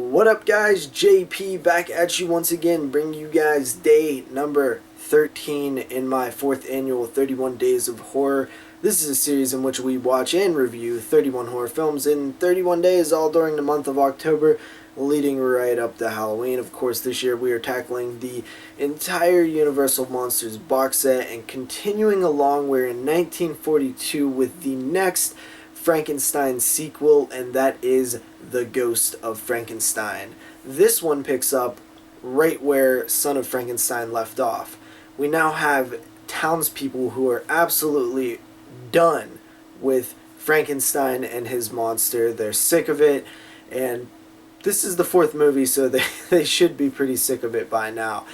What up, guys? JP back at you once again, bringing you guys day number 13 in my 4th annual 31 Days of Horror. This is a series in which we watch and review 31 horror films in 31 days, all during the month of October, leading right up to Halloween. Of course, this year we are tackling the entire Universal Monsters box set and continuing along. We're in 1942 with the next Frankenstein sequel, and that is The Ghost of Frankenstein. This one picks up right where Son of Frankenstein left off. We now have townspeople who are absolutely done with Frankenstein and his monster. They're sick of it, and this is the 4th movie, so they should be pretty sick of it by now.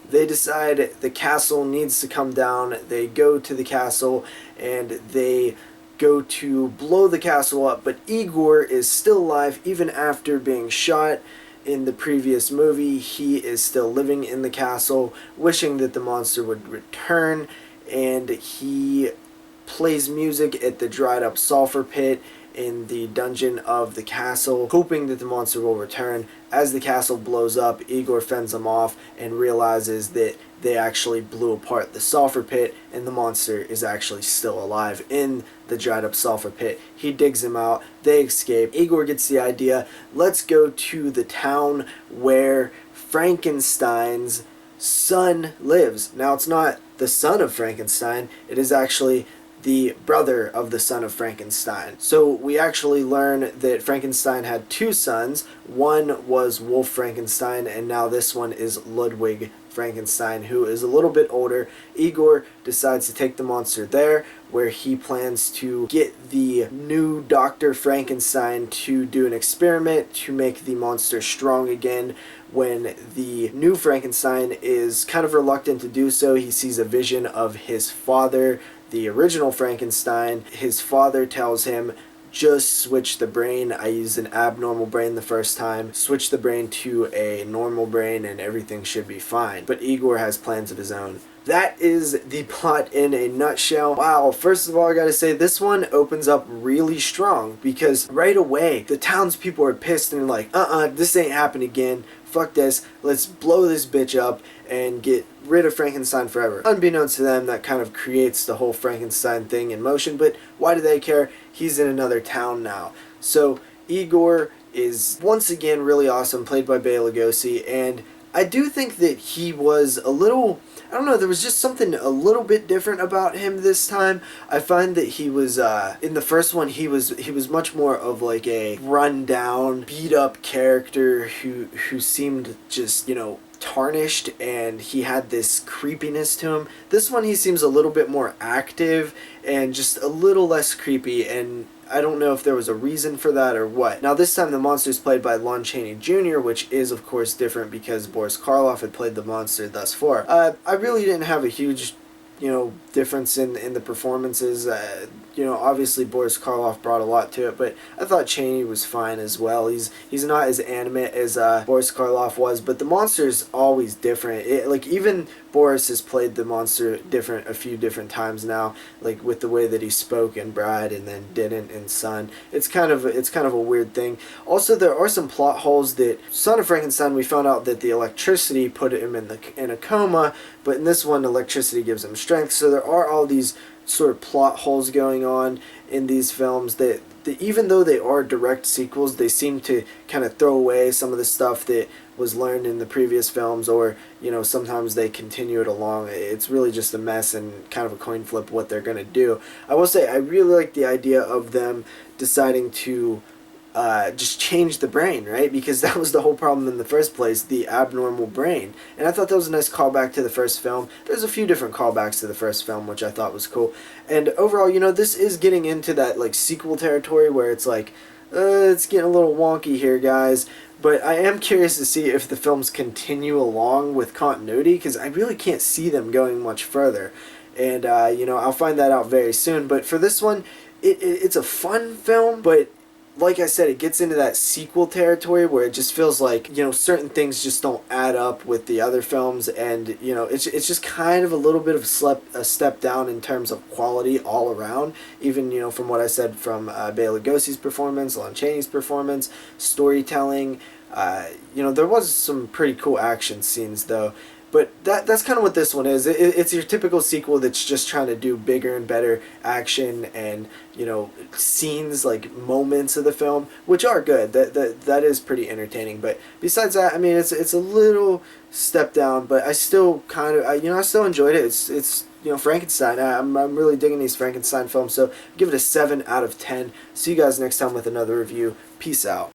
They decide the castle needs to come down. They go to the castle and they go to blow the castle up, but Igor is still alive even after being shot in the previous movie. He is still living in the castle, wishing that the monster would return, and he plays music at the dried up sulfur pit in the dungeon of the castle, hoping that the monster will return. As the castle blows up, Igor fends them off and realizes that they actually blew apart the sulfur pit and the monster is actually still alive in the dried up sulfur pit. He digs him out, they escape. Igor gets the idea, let's go to the town where Frankenstein's son lives. Now, it's not the son of Frankenstein, it is actually the brother of the son of Frankenstein. So we actually learn that Frankenstein had 2 sons. One was Wolf Frankenstein, and now this one is Ludwig Frankenstein, who is a little bit older. Igor decides to take the monster there, where he plans to get the new Dr. Frankenstein to do an experiment to make the monster strong again. When the new Frankenstein is kind of reluctant to do so, he sees a vision of his father, the original Frankenstein. His father tells him, just switch the brain. I used an abnormal brain the first time. Switch the brain to a normal brain and everything should be fine. But Igor has plans of his own. That is the plot in a nutshell. Wow, first of all, I gotta say, this one opens up really strong, because right away, the townspeople are pissed and like, this ain't happening again. Fuck this. Let's blow this bitch up and get rid of Frankenstein forever. Unbeknownst to them, that kind of creates the whole Frankenstein thing in motion, but why do they care? He's in another town now. So Igor is once again really awesome, played by Bela Lugosi, and I do think that he was a little, I don't know, there was just something a little bit different about him this time. I find that he was, in the first one, he was much more of like a run-down, beat-up character who seemed just, you know, tarnished, and he had this creepiness to him. This one, he seems a little bit more active and just a little less creepy, and I don't know if there was a reason for that or what. Now, this time the monster is played by Lon Chaney Jr., which is, of course, different because Boris Karloff had played the monster thus far. I really didn't have a huge, you know, difference in the performances. You know, obviously Boris Karloff brought a lot to it, but I thought Chaney was fine as well. He's not as animate as Boris Karloff was, but the monster is always different. Like, even Boris has played the monster a few different times now, like with the way that he spoke in Bride and then didn't in Son. It's kind of a weird thing. Also, there are some plot holes. That Son of Frankenstein, we found out that the electricity put him in a coma, but in this one, electricity gives him strength. So there are all these sort of plot holes going on in these films that even though they are direct sequels, they seem to kind of throw away some of the stuff that was learned in the previous films, or, you know, sometimes they continue it along. It's really just a mess and kind of a coin flip what they're going to do. I will say, I really like the idea of them deciding to just change the brain, right? Because that was the whole problem in the first place, the abnormal brain. And I thought that was a nice callback to the first film. There's a few different callbacks to the first film, which I thought was cool. And overall, you know, this is getting into that, like, sequel territory where it's like, it's getting a little wonky here, guys. But I am curious to see if the films continue along with continuity, because I really can't see them going much further. And, you know, I'll find that out very soon. But for this one, it's a fun film, but like I said, it gets into that sequel territory where it just feels like, you know, certain things just don't add up with the other films, and, you know, it's just kind of a little bit of a step down in terms of quality all around, even, you know, from what I said from Bela Lugosi's performance, Lon Chaney's performance, storytelling, There was some pretty cool action scenes though. But that's kind of what this one is. It's your typical sequel that's just trying to do bigger and better action and scenes, like moments of the film, which are good. That is pretty entertaining. But besides that, I mean, it's a little step down, but I still kind of I still enjoyed it. It's Frankenstein. I'm really digging these Frankenstein films, so give it a 7 out of 10. See you guys next time with another review. Peace out.